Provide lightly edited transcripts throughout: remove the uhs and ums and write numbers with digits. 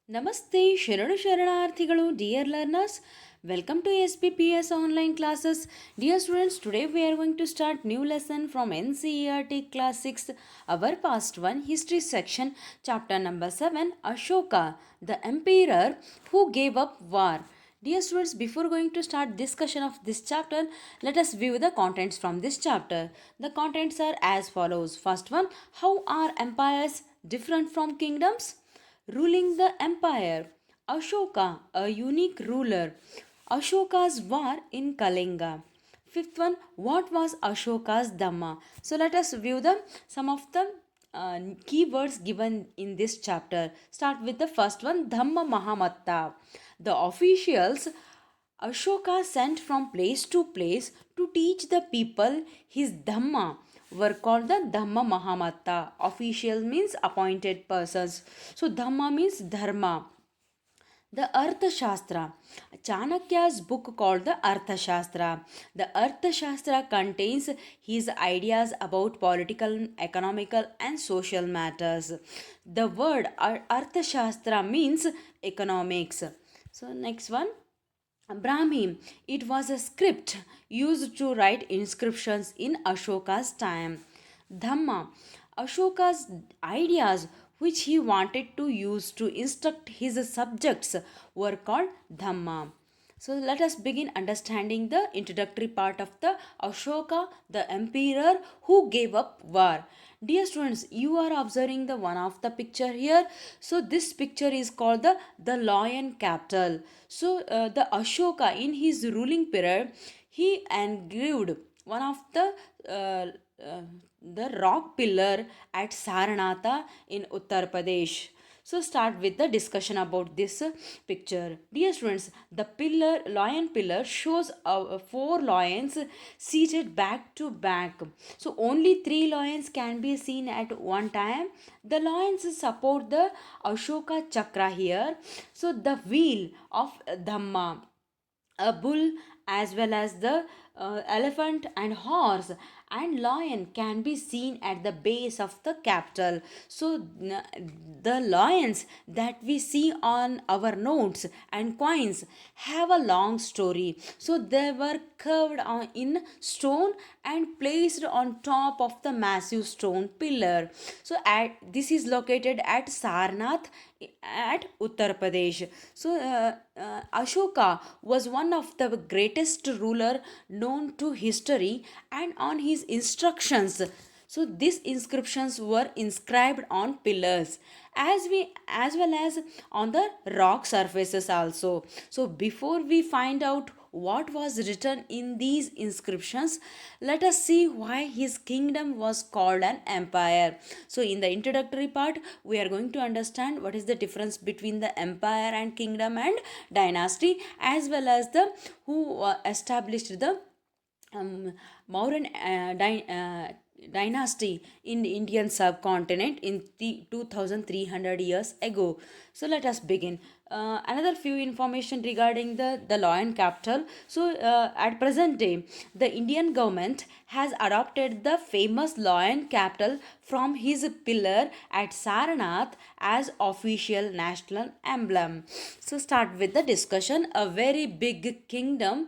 Namaste, Sharanu Sharanarthigalu, dear learners. Welcome to SPPS online classes. Dear students, today we are going to start new lesson from NCERT class 6, our past one history section, chapter number 7, Ashoka, the emperor who gave up war. Dear students, before going to start discussion of this chapter, let us view the contents from this chapter. The contents are as follows. First one, how are empires different from kingdoms? Ruling the empire. Ashoka, a unique ruler. Ashoka's war in Kalinga. Fifth one, what was Ashoka's Dhamma? So let us view the some of the keywords given in this chapter. Start with the first one, Dhamma Mahamatta. The officials Ashoka sent from place to place to teach the people his Dhamma were called the Dhamma Mahamatta. Official means appointed persons. So Dhamma means Dharma. The Arthashastra. Chanakya's book called the Arthashastra. The Arthashastra contains his ideas about political, economical, and social matters. The word Arthashastra means economics. So, next one. Brahmi. It was a script used to write inscriptions in Ashoka's time. Dhamma. Ashoka's ideas which he wanted to use to instruct his subjects were called Dhamma. So let us begin understanding the introductory part of the Ashoka, the emperor who gave up war. Dear students, you are observing the one of the picture here. So this picture is called the lion capital. So the Ashoka in his ruling period, he engraved one of uh, the rock pillar at Saranatha in Uttar Pradesh. So start with the discussion about this picture. Dear students, the lion pillar shows four lions seated back to back. So only three lions can be seen at one time. The lions support the Ashoka chakra here. So the wheel of Dhamma, a bull as well as the elephant and horse and lion can be seen at the base of the capital. So the lions that we see on our notes and coins have a long story. So they were carved in stone and placed on top of the massive stone pillar. So this is located at Sarnath at Uttar Pradesh. So Ashoka was one of the greatest ruler known to history, and on his instructions, so these inscriptions were inscribed on pillars as well as on the rock surfaces also. So before we find out what was written in these inscriptions, let us see why his kingdom was called an empire. So in the introductory part, we are going to understand what is the difference between the empire and kingdom and dynasty, as well as the who established the Mauryan dynasty in the Indian subcontinent in 2300 years ago. So let us begin. Another few information regarding the lion capital. So at present day, the Indian government has adopted the famous lion capital from his pillar at Saranath as official national emblem. So start with the discussion. A very big kingdom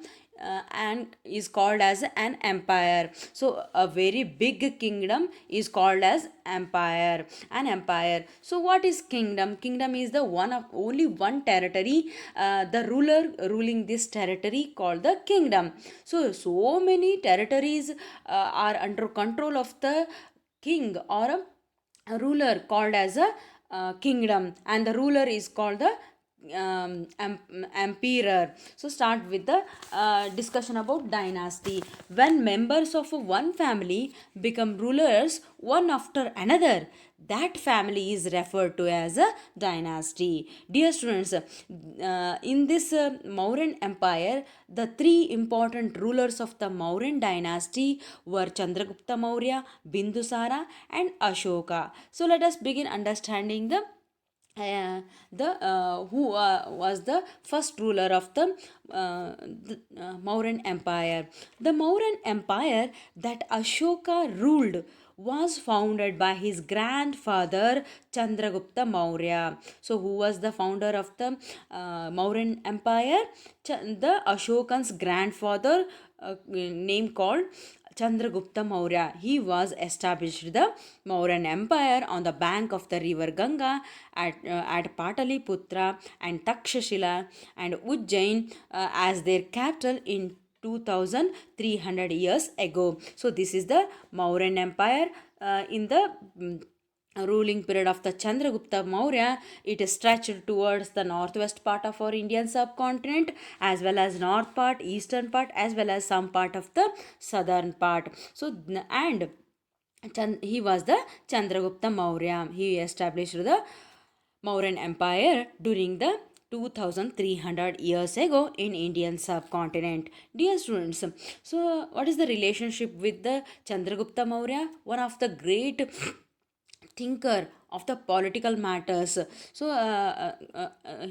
and is called as an empire. So a very big kingdom is called as empire, an empire. So what is kingdom? Kingdom is the one of only one territory, the ruler ruling this territory called the kingdom. So many territories are under control of the king or a ruler called as a kingdom, and the ruler is called the emperor. So start with the discussion about dynasty. When members of one family become rulers one after another, that family is referred to as a dynasty. Dear students, in this Mauryan empire, the three important rulers of the Mauryan dynasty were Chandragupta Maurya, Bindusara, and Ashoka. So let us begin understanding the who was the first ruler of the Mauryan Empire. The Mauryan Empire that Ashoka ruled was founded by his grandfather Chandragupta Maurya. So, who was the founder of the Mauryan Empire? The Ashokan's grandfather, name called Chandragupta Maurya. He was established the Mauryan Empire on the bank of the river Ganga at Pataliputra and Takshashila and Ujjain as their capital in 2300 years ago. So, this is the Mauryan Empire in the ruling period of the Chandragupta Maurya. It is stretched towards the northwest part of our Indian subcontinent, as well as north part, eastern part, as well as some part of the southern part. So, and he was the Chandragupta Maurya. He established the Mauryan Empire during the 2300 years ago in Indian subcontinent. Dear students, so what is the relationship with the Chandragupta Maurya? One of the great thinker of the political matters. So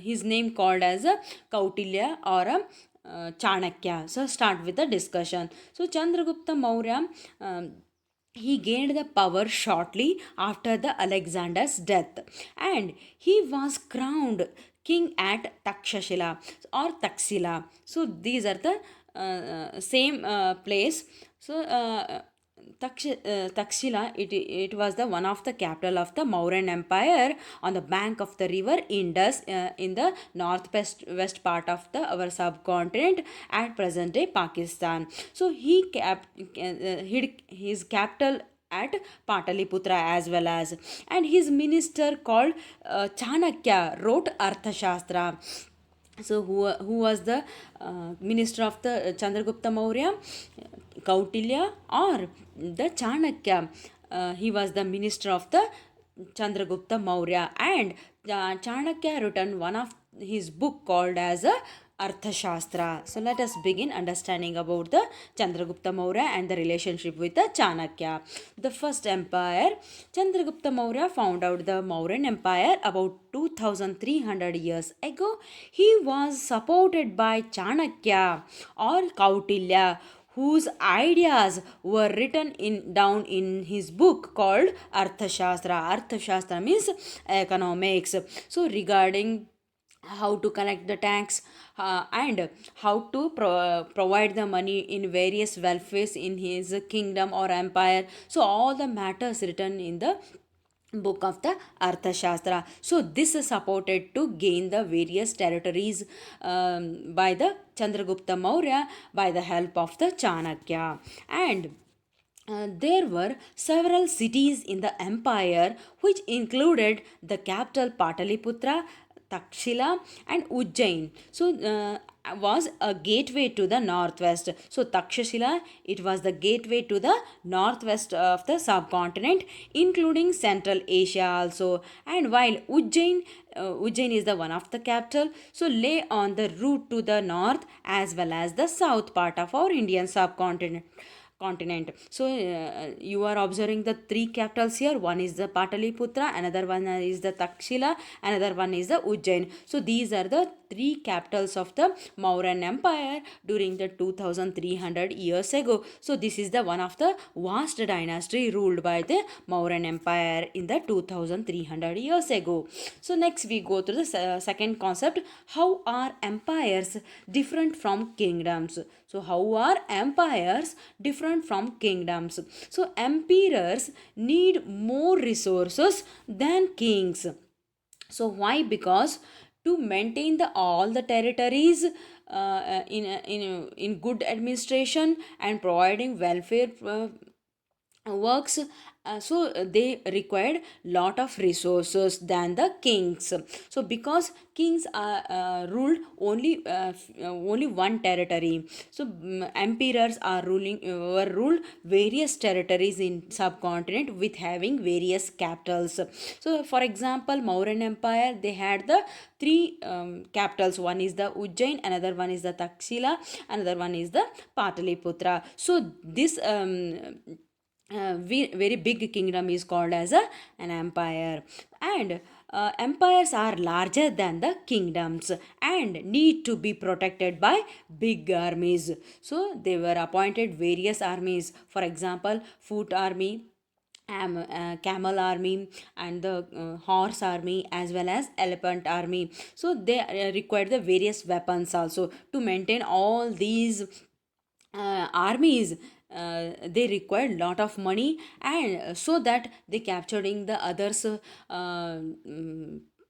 his name called as a Kautilya or a Chanakya. So start with the discussion. So Chandragupta Maurya, he gained the power shortly after the Alexander's death, and he was crowned king at Takshashila or Taxila. So these are the same place. So Takshila, it was the one of the capital of the Mauryan Empire on the bank of the river Indus in the northwest west part of the our subcontinent at present day Pakistan. So hid his capital at Pataliputra as well as, and his minister called Chanakya wrote Arthashastra. So who was the minister of the Chandragupta Maurya? Kautilya or the Chanakya? He was the minister of the Chandragupta Maurya, and Chanakya written one of his book called as a Arthashastra. So let us begin understanding about the Chandragupta Maurya and the relationship with the Chanakya. The first empire, Chandragupta Maurya found out the Mauryan Empire about 2300 years ago. He was supported by Chanakya or Kautilya, whose ideas were written down in his book called Arthashastra. Arthashastra means economics. So regarding how to collect the tax and how to provide the money in various welfares in his kingdom or empire. So all the matters written in the book of the Arthashastra. So this is supported to gain the various territories by the Chandragupta Maurya by the help of the Chanakya. And there were several cities in the empire which included the capital Pataliputra, Takshila, and Ujjain. So was a gateway to the northwest. So Takshashila, it was the gateway to the northwest of the subcontinent, including Central Asia also. And while Ujjain is the one of the capital, so lay on the route to the north as well as the south part of our Indian subcontinent. So you are observing the three capitals here. One is the Pataliputra, another one is the Takshila, another one is the Ujjain. So these are the three capitals of the Mauryan Empire during the 2300 years ago. So this is the one of the vast dynasty ruled by the Mauryan Empire in the 2300 years ago. So next we go to the second concept. How are empires different from kingdoms? So how are empires different from kingdoms? So emperors need more resources than kings. So why? Because to maintain the all the territories in good administration and providing welfare works, so they required lot of resources than the kings. So because kings are ruled only one territory, so emperors are ruling were ruled various territories in subcontinent with having various capitals. So for example, Mauryan Empire, they had the three capitals. One is the Ujjain, another one is the Takshila, another one is the Pataliputra. So this very big kingdom is called as an empire. And empires are larger than the kingdoms and need to be protected by big armies. So they were appointed various armies. For example, foot army, camel army and the horse army as well as elephant army. So they required the various weapons also to maintain all these armies. They required lot of money, and so that they capturing the others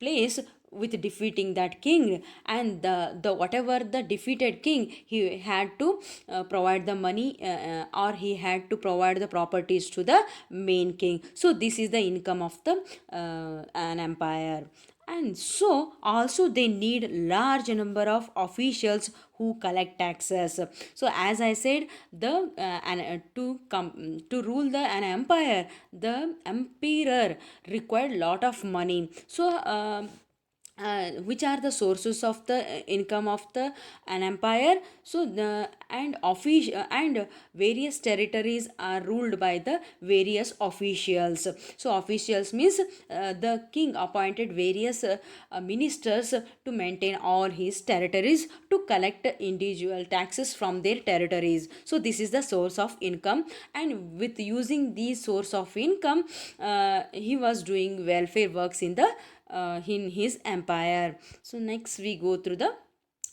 place with defeating that king. And the whatever the defeated king, he had to provide the money, or he had to provide the properties to the main king. So this is the income of the an empire. And so also they need large number of officials who collect taxes. So as I said, the to rule the an empire, the emperor required lot of money. So which are the sources of the income of the an empire? So the and various territories are ruled by the various officials. So officials means the king appointed various ministers to maintain all his territories, to collect individual taxes from their territories. So this is the source of income, and with using these source of income, he was doing welfare works in his empire. So next we go through the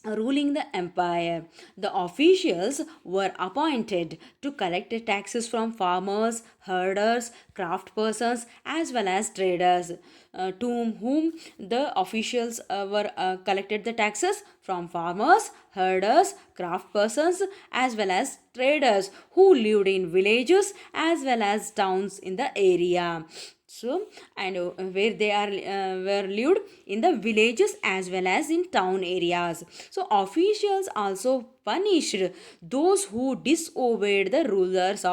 ruling the empire. The officials were appointed to collect taxes from farmers, herders, craft persons, as well as traders. To whom the officials were collected the taxes from farmers, herders, craft persons, as well as traders who lived in villages as well as towns in the area. So and where they are were lived in the villages as well as in town areas. So officials also punished those who disobeyed the rulers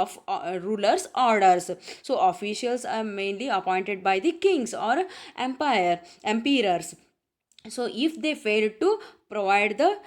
orders. So officials are mainly appointed by the kings or emperors. So if they fail to provide the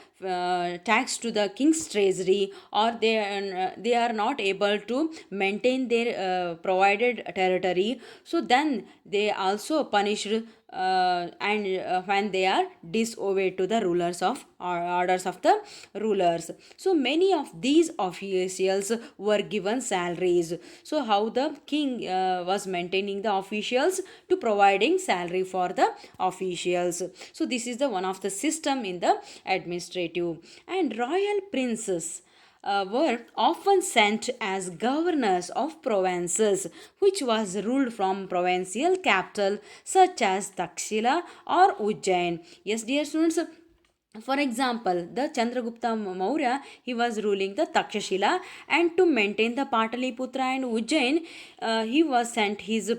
tax to the king's treasury, or they are not able to maintain their provided territory, so then they also punished, and when they are disobeyed to the rulers of or orders of the rulers. So many of these officials were given salaries. So how the king was maintaining the officials to providing salary for the officials. So this is the one of the system in the administrative. And royal princes were often sent as governors of provinces, which was ruled from provincial capital such as Takshila or Ujjain. Yes, dear students, for example, the Chandragupta Maurya, he was ruling the Takshashila, and to maintain the Pataliputra and Ujjain, he was sent his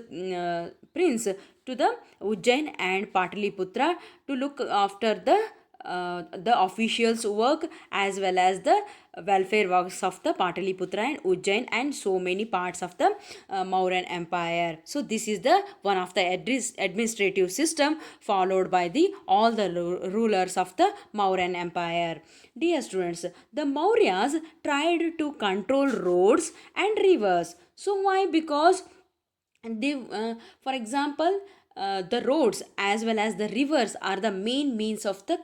prince to the Ujjain and Pataliputra to look after the officials' work as well as the welfare works of the Pataliputra and Ujjain and so many parts of the Mauryan Empire. So this is the one of the administrative system followed by the all the rulers of the Mauryan Empire. Dear students, the Mauryas tried to control roads and rivers. So why? Because they for example, the roads as well as the rivers are the main means of the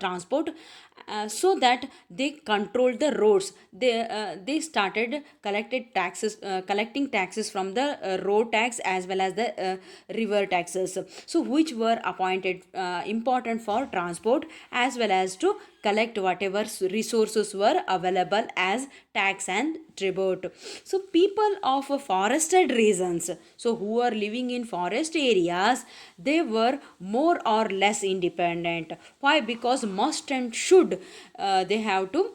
transport. So that they controlled the roads, they started collecting taxes from the road tax as well as the river taxes, so which were appointed important for transport as well as to collect whatever resources were available as tax and tribute. So people of forested regions, so who are living in forest areas, they were more or less independent. Why? Because must and should, they have to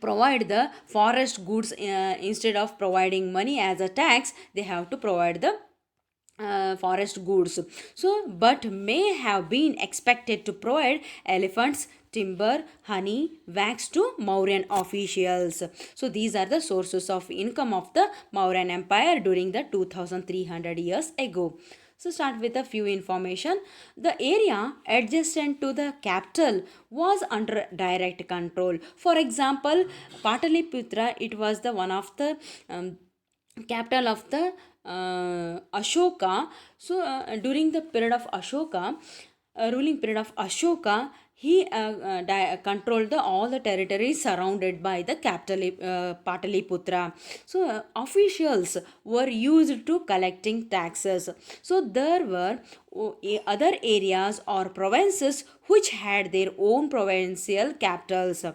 provide the forest goods, instead of providing money as a tax, they have to provide the forest goods. So but may have been expected to provide elephants, timber, honey, wax to Mauryan officials. So these are the sources of income of the Mauryan Empire during the 2300 years ago. So start with a few information. The area adjacent to the capital was under direct control. For example, Pataliputra, it was the one of the capital of the Ashoka. So during the period of Ashoka, ruling period of Ashoka, he controlled all the territories surrounded by the capital Pataliputra. So officials were used to collecting taxes. So there were other areas or provinces which had their own provincial capitals.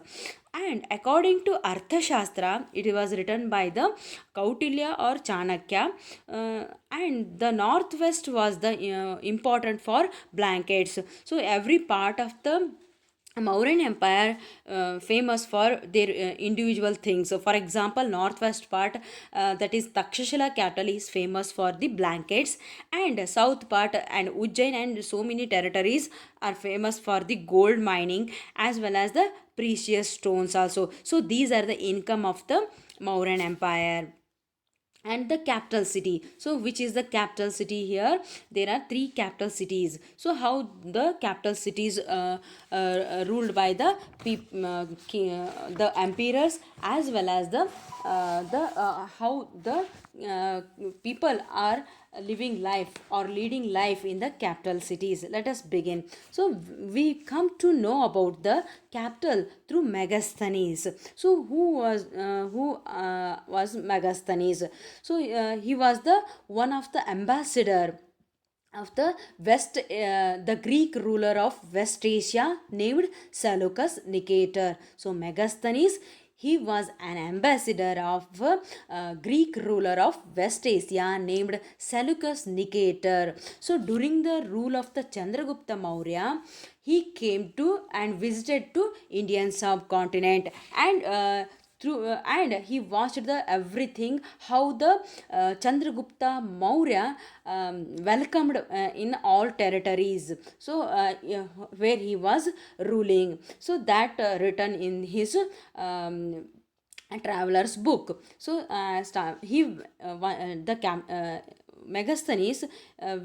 And according to Arthashastra, it was written by the Kautilya or Chanakya, and the northwest was the important for blankets. So every part of the Mauryan Empire famous for their individual things. So, for example, northwest part, that is Takshashila capital, is famous for the blankets, and south part and Ujjain and so many territories are famous for the gold mining as well as the precious stones also. So, these are the income of the Mauryan Empire. And the capital city, so which is the capital city here? There are three capital cities. So how the capital cities ruled by the the emperors, as well as the how the people are living life or leading life in the capital cities. Let us begin. So we come to know about the capital through Megasthenes. So who was Megasthenes? So he was the one of the ambassador of the the Greek ruler of West Asia named Seleucus Nicator. So Megasthenes, he was an ambassador of Greek ruler of West Asia named Seleucus Nicator. So during the rule of the Chandragupta Maurya, he came to and visited to Indian subcontinent, and and he watched the everything how the Chandragupta Maurya welcomed in all territories, so where he was ruling. So that written in his a traveler's book. So Megasthenes,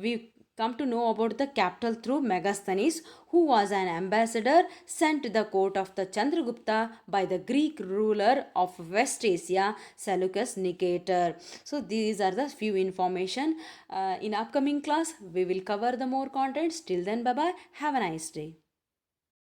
we come to know about the capital through Megasthenes, who was an ambassador sent to the court of the Chandragupta by the Greek ruler of West Asia, Seleucus Nicator. So these are the few information. In upcoming class, we will cover the more contents. Till then, bye bye. Have a nice day.